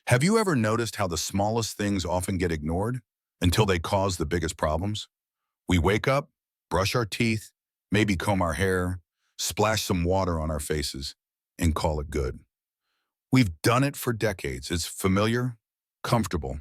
Have you ever noticed how the smallest things often get ignored until they cause the biggest problems? We wake up, brush our teeth, maybe comb our hair, splash some water on our faces, and call it good. We've done it for decades. It's familiar, comfortable.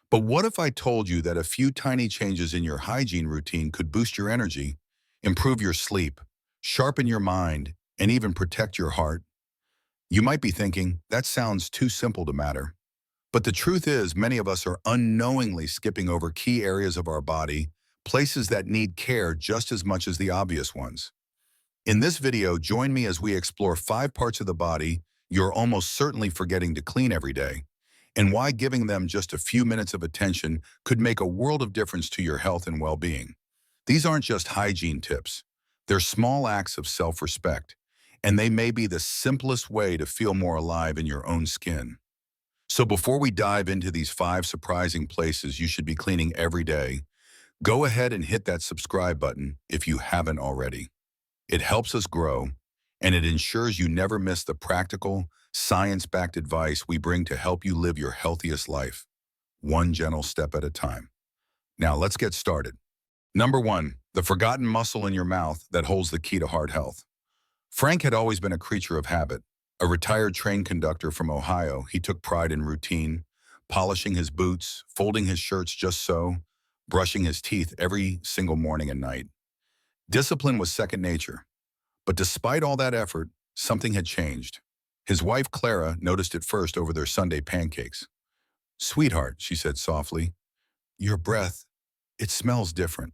But what if I told you that a few tiny changes in your hygiene routine could boost your energy, improve your sleep, sharpen your mind, and even protect your heart? You might be thinking, that sounds too simple to matter. But the truth is, many of us are unknowingly skipping over key areas of our body, places that need care just as much as the obvious ones. In this video, join me as we explore 5 parts of the body you're almost certainly forgetting to clean every day, and why giving them just a few minutes of attention could make a world of difference to your health and well-being. These aren't just hygiene tips. They're small acts of self-respect, and they may be the simplest way to feel more alive in your own skin. So before we dive into these 5 surprising places you should be cleaning every day, go ahead and hit that subscribe button if you haven't already. It helps us grow, and it ensures you never miss the practical, science-backed advice we bring to help you live your healthiest life, one gentle step at a time. Now let's get started. Number 1, the forgotten muscle in your mouth that holds the key to heart health. Frank had always been a creature of habit. A retired train conductor from Ohio, he took pride in routine, polishing his boots, folding his shirts just so, brushing his teeth every single morning and night. Discipline was second nature. But despite all that effort, something had changed. His wife, Clara, noticed it first over their Sunday pancakes. "Sweetheart," she said softly, "your breath, it smells different."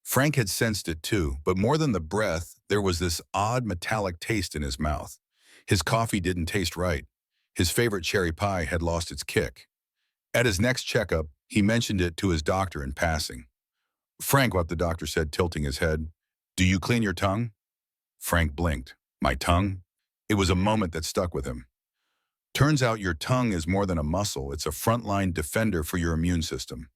Frank had sensed it too, but more than the breath, there was this odd metallic taste in his mouth. His coffee didn't taste right. His favorite cherry pie had lost its kick. At his next checkup, he mentioned it to his doctor in passing. "Frank," what the doctor said, tilting his head, "do you clean your tongue?" Frank blinked. "My tongue?" It was a moment that stuck with him. Turns out your tongue is more than a muscle. It's a frontline defender for your immune system.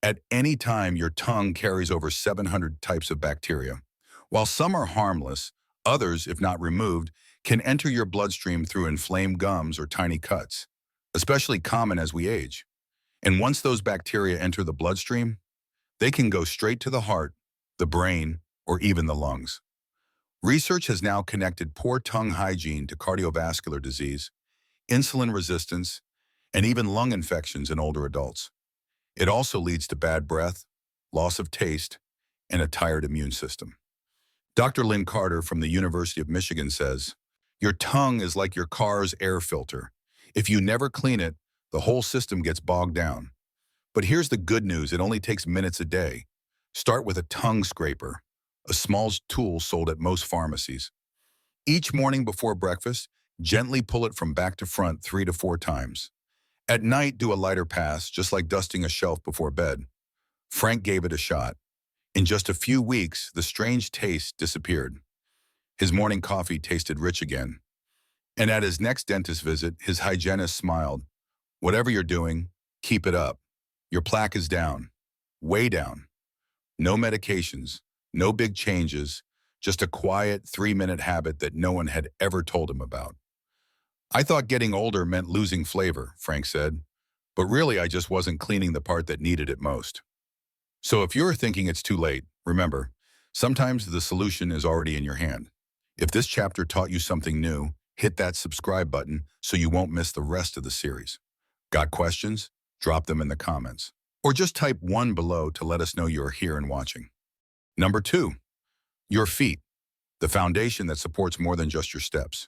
At any time, your tongue carries over 700 types of bacteria. While some are harmless, others, if not removed, can enter your bloodstream through inflamed gums or tiny cuts, especially common as we age. And once those bacteria enter the bloodstream, they can go straight to the heart, the brain, or even the lungs. Research has now connected poor tongue hygiene to cardiovascular disease, insulin resistance, and even lung infections in older adults. It also leads to bad breath, loss of taste, and a tired immune system. Dr. Lynn Carter from the University of Michigan says, "Your tongue is like your car's air filter. If you never clean it, the whole system gets bogged down." But here's the good news: it only takes minutes a day. Start with a tongue scraper, a small tool sold at most pharmacies. Each morning before breakfast, gently pull it from back to front 3 to 4 times. At night, do a lighter pass, just like dusting a shelf before bed. Frank gave it a shot. In just a few weeks, the strange taste disappeared. His morning coffee tasted rich again. And at his next dentist visit, his hygienist smiled. "Whatever you're doing, keep it up. Your plaque is down, way down. No medications, no big changes, just a quiet 3-minute habit that no one had ever told him about." "I thought getting older meant losing flavor," Frank said. "But really, I just wasn't cleaning the part that needed it most." So if you're thinking it's too late, remember, sometimes the solution is already in your hand. If this chapter taught you something new, hit that subscribe button so you won't miss the rest of the series. Got questions? Drop them in the comments. Or just type 1 below to let us know you're here and watching. Number 2, your feet, the foundation that supports more than just your steps.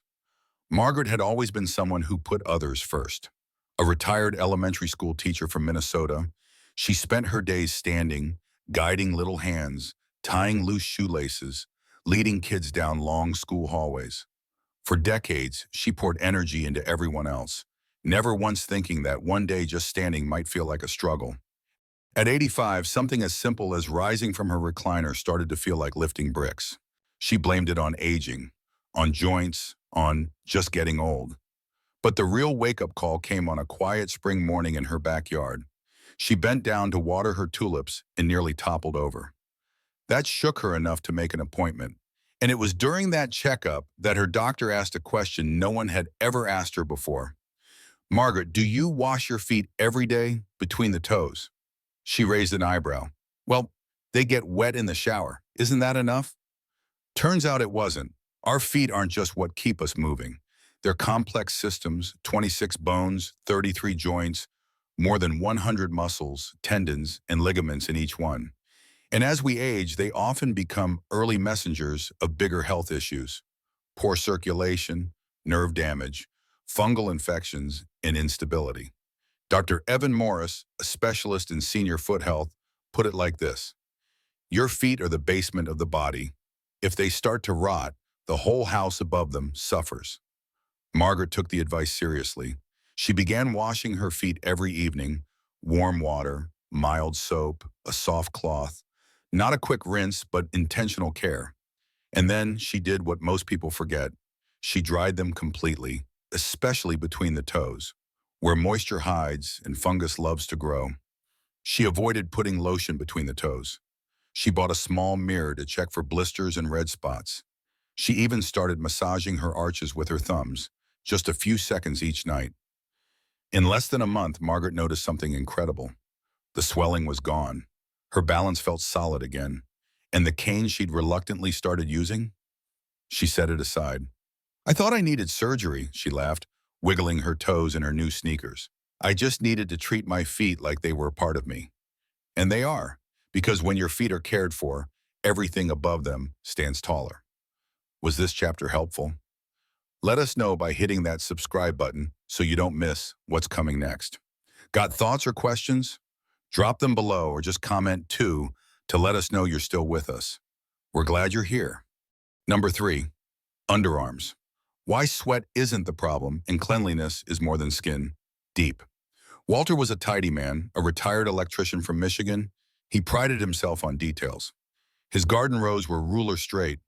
Margaret had always been someone who put others first. A retired elementary school teacher from Minnesota, she spent her days standing, guiding little hands, tying loose shoelaces, leading kids down long school hallways. For decades, she poured energy into everyone else, never once thinking that one day just standing might feel like a struggle. At 85, something as simple as rising from her recliner started to feel like lifting bricks. She blamed it on aging, on joints, on just getting old. But the real wake-up call came on a quiet spring morning in her backyard. She bent down to water her tulips and nearly toppled over. That shook her enough to make an appointment. And it was during that checkup that her doctor asked a question no one had ever asked her before. Margaret, do you wash your feet every day between the toes? She raised an eyebrow. Well, they get wet in the shower. Isn't that enough? Turns out it wasn't. Our feet aren't just what keep us moving. They're complex systems, 26 bones, 33 joints, more than 100 muscles, tendons, and ligaments in each one. And as we age, they often become early messengers of bigger health issues: poor circulation, nerve damage, fungal infections, and instability. Dr. Evan Morris, a specialist in senior foot health, put it like this: your feet are the basement of the body. If they start to rot, the whole house above them suffers. Margaret took the advice seriously. She began washing her feet every evening: warm water, mild soap, a soft cloth, not a quick rinse, but intentional care. And then she did what most people forget. She dried them completely, especially between the toes, where moisture hides and fungus loves to grow. She avoided putting lotion between the toes. She bought a small mirror to check for blisters and red spots. She even started massaging her arches with her thumbs, just a few seconds each night. In less than a month, Margaret noticed something incredible. The swelling was gone. Her balance felt solid again. And the cane she'd reluctantly started using? She set it aside. I thought I needed surgery, she laughed, wiggling her toes in her new sneakers. I just needed to treat my feet like they were a part of me. And they are, because when your feet are cared for, everything above them stands taller. Was this chapter helpful? Let us know by hitting that subscribe button so you don't miss what's coming next. Got thoughts or questions? Drop them below or just comment too to let us know you're still with us. We're glad you're here. Number 3, underarms. Why sweat isn't the problem and cleanliness is more than skin deep. Walter was a tidy man, a retired electrician from Michigan. He prided himself on details. His garden rows were ruler straight.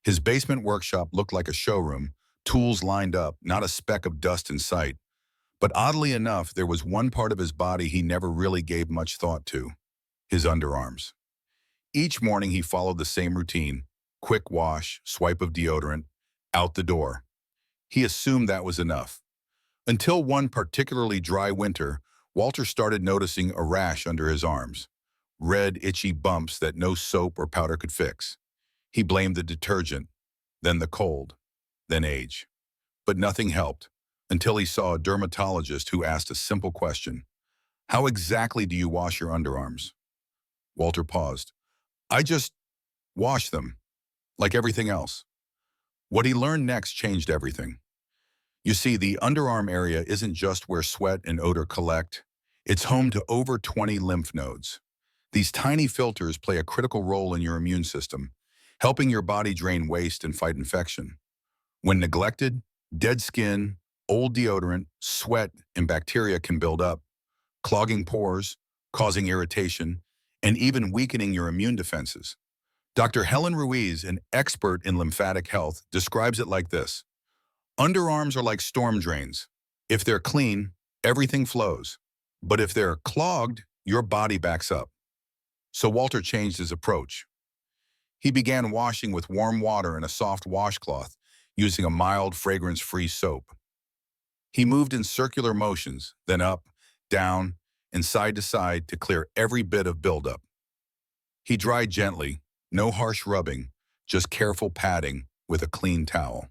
His basement workshop looked like a showroom, tools lined up, not a speck of dust in sight. But oddly enough, there was one part of his body he never really gave much thought to: his underarms. Each morning he followed the same routine: quick wash, swipe of deodorant, out the door. He assumed that was enough. Until one particularly dry winter, Walter started noticing a rash under his arms. Red, itchy bumps that no soap or powder could fix. He blamed the detergent, then the cold, then age. But nothing helped, until he saw a dermatologist who asked a simple question: how exactly do you wash your underarms? Walter paused. I just wash them, like everything else. What he learned next changed everything. You see, the underarm area isn't just where sweat and odor collect. It's home to over 20 lymph nodes. These tiny filters play a critical role in your immune system, helping your body drain waste and fight infection. When neglected, dead skin, old deodorant, sweat, and bacteria can build up, clogging pores, causing irritation, and even weakening your immune defenses. Dr. Helen Ruiz, an expert in lymphatic health, describes it like this: underarms are like storm drains. If they're clean, everything flows. But if they're clogged, your body backs up. So Walter changed his approach. He began washing with warm water and a soft washcloth, using a mild, fragrance-free soap. He moved in circular motions, then up, down, and side to side to clear every bit of buildup. He dried gently, no harsh rubbing, just careful patting with a clean towel.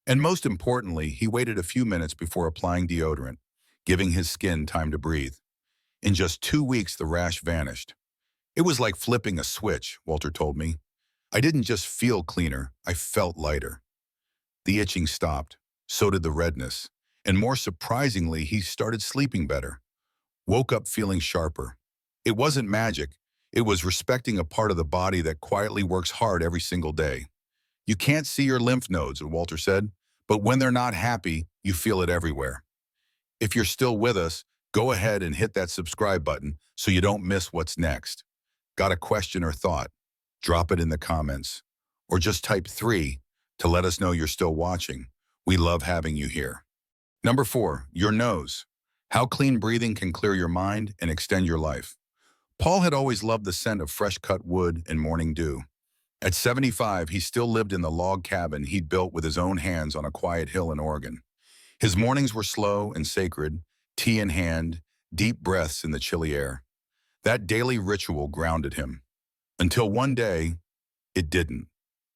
And most importantly, he waited a few minutes before applying deodorant, giving his skin time to breathe. In just 2 weeks, the rash vanished. It was like flipping a switch, Walter told me. I didn't just feel cleaner, I felt lighter. The itching stopped, so did the redness, and more surprisingly, he started sleeping better. Woke up feeling sharper. It wasn't magic, it was respecting a part of the body that quietly works hard every single day. You can't see your lymph nodes, Walter said, but when they're not happy, you feel it everywhere. If you're still with us, go ahead and hit that subscribe button so you don't miss what's next. Got a question or thought? Drop it in the comments. Or just type 3 to let us know you're still watching. We love having you here. Number 4, your nose. How clean breathing can clear your mind and extend your life. Paul had always loved the scent of fresh-cut wood and morning dew. At 75, he still lived in the log cabin he'd built with his own hands on a quiet hill in Oregon. His mornings were slow and sacred, tea in hand, deep breaths in the chilly air. That daily ritual grounded him. Until one day, it didn't.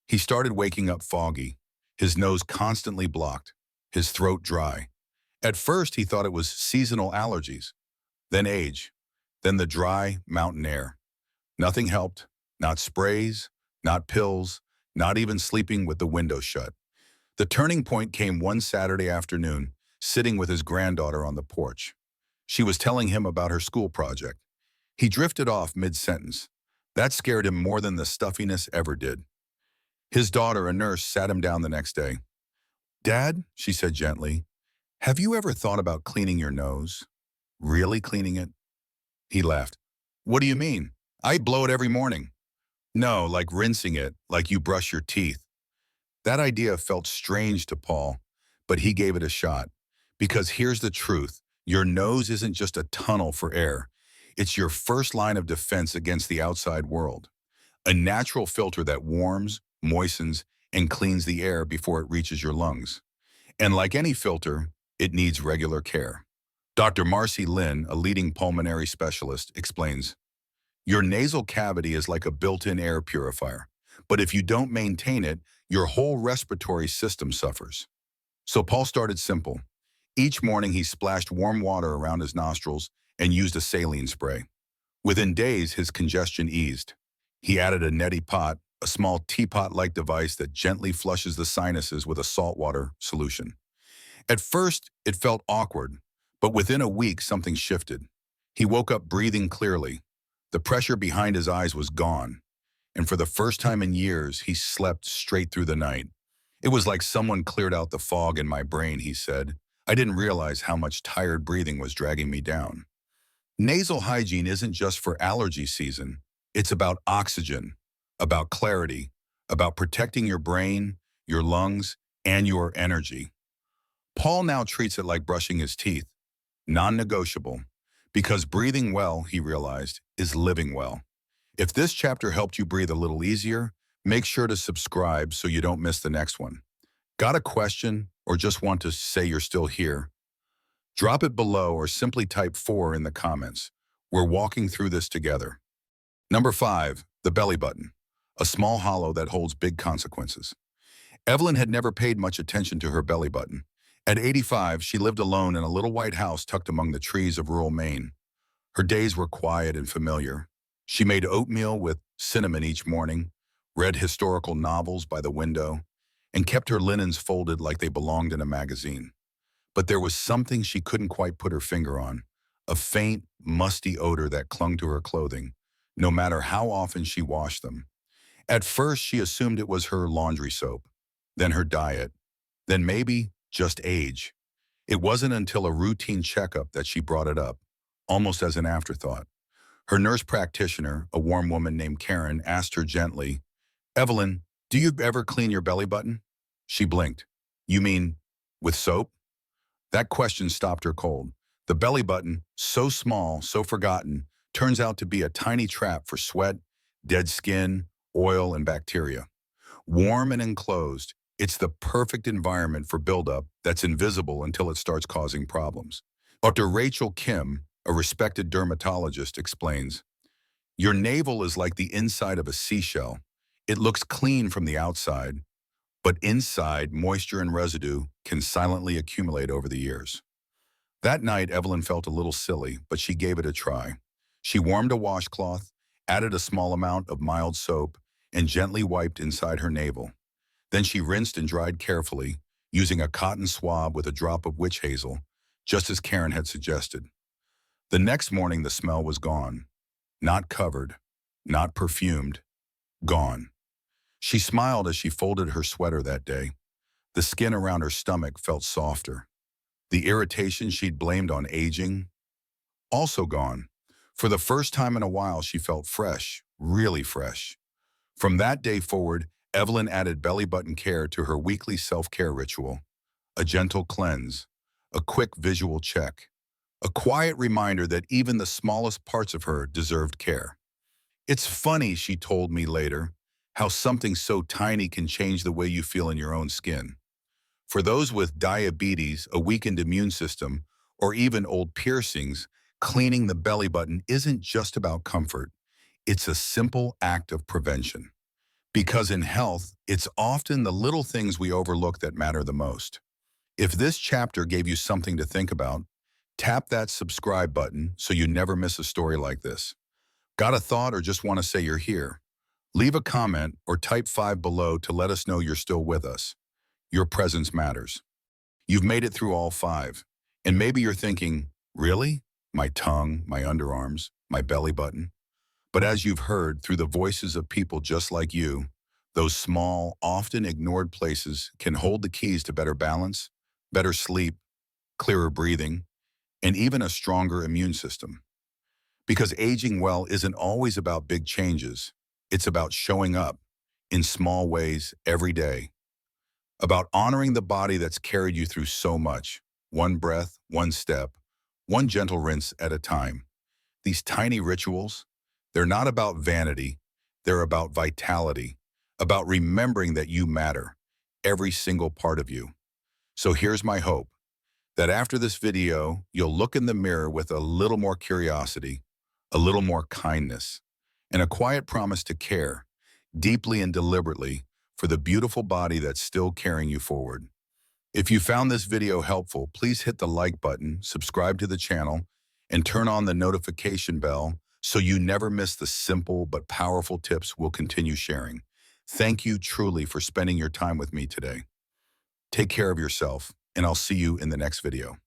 He started waking up foggy, his nose constantly blocked, his throat dry. At first, he thought it was seasonal allergies, then age, then the dry mountain air. Nothing helped, not sprays, not pills, not even sleeping with the window shut. The turning point came one Saturday afternoon, sitting with his granddaughter on the porch. She was telling him about her school project. He drifted off mid-sentence. That scared him more than the stuffiness ever did. His daughter, a nurse, sat him down the next day. "Dad," she said gently, "have you ever thought about cleaning your nose? Really cleaning it?" He laughed. "What do you mean? I blow it every morning." "No, like rinsing it, like you brush your teeth." That idea felt strange to Paul, but he gave it a shot. Because here's the truth. Your nose isn't just a tunnel for air. It's your first line of defense against the outside world. A natural filter that warms, moistens, and cleans the air before it reaches your lungs. And like any filter, it needs regular care. Dr. Marcy Lin, a leading pulmonary specialist, explains, "Your nasal cavity is like a built-in air purifier, but if you don't maintain it, your whole respiratory system suffers." So Paul started simple. Each morning he splashed warm water around his nostrils and used a saline spray. Within days, his congestion eased. He added a neti pot, a small teapot-like device that gently flushes the sinuses with a saltwater solution. At first, it felt awkward, but within a week, something shifted. He woke up breathing clearly. The pressure behind his eyes was gone, and for the first time in years, he slept straight through the night. "It was like someone cleared out the fog in my brain," he said. "I didn't realize how much tired breathing was dragging me down." Nasal hygiene isn't just for allergy season. It's about oxygen, about clarity, about protecting your brain, your lungs, and your energy. Paul now treats it like brushing his teeth, non-negotiable, because breathing well, he realized, is living well. If this chapter helped you breathe a little easier, make sure to subscribe so you don't miss the next one. Got a question or just want to say you're still here? Drop it below or simply type 4 in the comments. We're walking through this together. Number 5, the belly button, a small hollow that holds big consequences. Evelyn had never paid much attention to her belly button. At 85, she lived alone in a little white house tucked among the trees of rural Maine. Her days were quiet and familiar. She made oatmeal with cinnamon each morning, read historical novels by the window, and kept her linens folded like they belonged in a magazine. But there was something she couldn't quite put her finger on, a faint, musty odor that clung to her clothing, no matter how often she washed them. At first, she assumed it was her laundry soap, then her diet, then maybe just age. It wasn't until a routine checkup that she brought it up, almost as an afterthought. Her nurse practitioner, a warm woman named Karen, asked her gently, "Evelyn, do you ever clean your belly button?" She blinked. "You mean with soap?" That question stopped her cold. The belly button, so small, so forgotten, turns out to be a tiny trap for sweat, dead skin, oil, and bacteria. Warm and enclosed, it's the perfect environment for buildup that's invisible until it starts causing problems. Dr. Rachel Kim, a respected dermatologist, explains, "Your navel is like the inside of a seashell. It looks clean from the outside, but inside, moisture and residue can silently accumulate over the years." That night, Evelyn felt a little silly, but she gave it a try. She warmed a washcloth, added a small amount of mild soap, and gently wiped inside her navel. Then she rinsed and dried carefully, using a cotton swab with a drop of witch hazel, just as Karen had suggested. The next morning, the smell was gone. Not covered, not perfumed, gone. She smiled as she folded her sweater that day. The skin around her stomach felt softer. The irritation she'd blamed on aging, also gone. For the first time in a while, she felt fresh, really fresh. From that day forward, Evelyn added belly button care to her weekly self-care ritual. A gentle cleanse, a quick visual check, a quiet reminder that even the smallest parts of her deserved care. "It's funny," she told me later, "how something so tiny can change the way you feel in your own skin." For those with diabetes, a weakened immune system, or even old piercings, cleaning the belly button isn't just about comfort. It's a simple act of prevention. Because in health, it's often the little things we overlook that matter the most. If this chapter gave you something to think about, tap that subscribe button so you never miss a story like this. Got a thought or just want to say you're here? Leave a comment or type 5 below to let us know you're still with us. Your presence matters. You've made it through all 5. And maybe you're thinking, really? My tongue, my underarms, my belly button? But as you've heard through the voices of people just like you, those small, often ignored places can hold the keys to better balance, better sleep, clearer breathing, and even a stronger immune system. Because aging well isn't always about big changes. It's about showing up in small ways every day, about honoring the body that's carried you through so much, one breath, one step, one gentle rinse at a time. These tiny rituals, they're not about vanity, they're about vitality, about remembering that you matter, every single part of you. So here's my hope, that after this video, you'll look in the mirror with a little more curiosity, a little more kindness, and a quiet promise to care, deeply and deliberately, for the beautiful body that's still carrying you forward. If you found this video helpful, please hit the like button, subscribe to the channel, and turn on the notification bell so you never miss the simple but powerful tips we'll continue sharing. Thank you truly for spending your time with me today. Take care of yourself, and I'll see you in the next video.